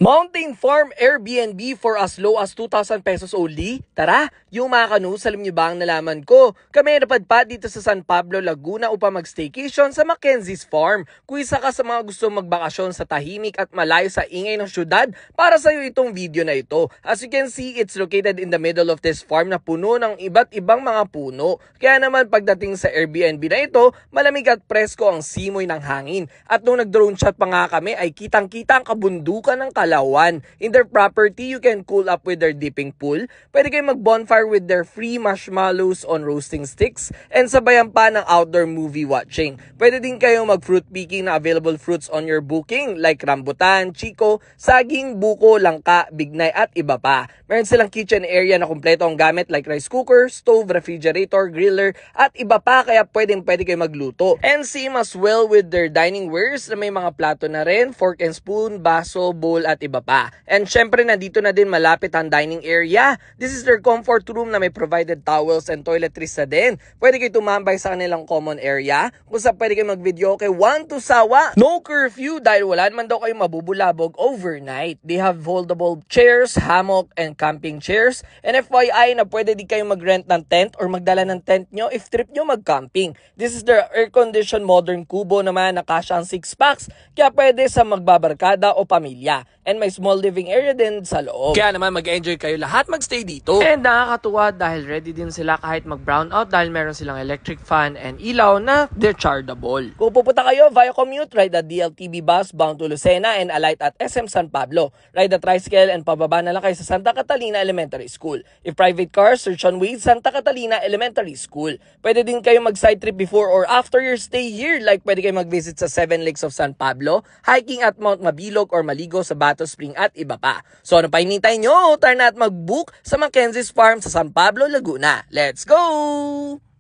Mountain Farm Airbnb for as low as 2,000 pesos only? Tara, yung mga kanus, alam niyo ba ang nalaman ko? Kami napadpad dito sa San Pablo, Laguna upang mag-staycation sa Mackenzie's Farm. Kung isa ka sa mga gusto magbakasyon sa tahimik at malayo sa ingay ng syudad, para sa iyo itong video na ito. As you can see, it's located in the middle of this farm na puno ng iba't ibang mga puno. Kaya naman pagdating sa Airbnb na ito, malamig at presko ang simoy ng hangin. At nung nag-drone shot pa nga kami ay kitang-kita ang kabundukan ng Palawan. In their property, you can cool up with their dipping pool. Pwede kayo mag-bonfire with their free marshmallows on roasting sticks and sabayan pa ng outdoor movie watching. Pwede din kayo mag-fruit picking na available fruits on your booking like rambutan, chico, saging, buko, langka, bignay at iba pa. Meron silang kitchen area na kumpleto ang gamit like rice cooker, stove, refrigerator, griller at iba pa kaya pwede kayo magluto. And same as well with their dining wares na may mga plato na rin, fork and spoon, baso, bowl at iba pa. And syempre nandito na din malapit ang dining area. This is their comfort room na may provided towels and toiletries na din. Pwede kayo tumambay sa kanilang common area kung saan pwede kayo mag-video kay one to sawa. No curfew dahil wala naman daw kayo mabubulabog overnight. They have foldable chairs, hammock, and camping chairs. And FYI na pwede din kayo mag-rent ng tent or magdala ng tent nyo if trip nyo mag-camping. This is their air-conditioned modern kubo naman na kasya ang 6 packs kaya pwede sa magbabarkada o pamilya. And may small living area din sa loob. Kaya naman mag-enjoy kayo lahat magstay dito. And nakakatuwa dahil ready din sila kahit mag-brown out dahil meron silang electric fan and ilaw na rechargeable. Kung pupunta kayo via commute, ride the DLTV bus bound to Lucena and alight at SM San Pablo. Ride the tricycle and pababa na lang kayo sa Santa Catalina Elementary School. If private car, search on Waze Santa Catalina Elementary School. Pwede din kayo mag-side trip before or after your stay here like pwede kayo mag-visit sa 7 Lakes of San Pablo, hiking at Mount Mabilog or maligo sa Bato Spring at iba pa. So ano pa hinintay nyo? Tara na at mag-book sa Mackenzie's Farm sa San Pablo, Laguna. Let's go!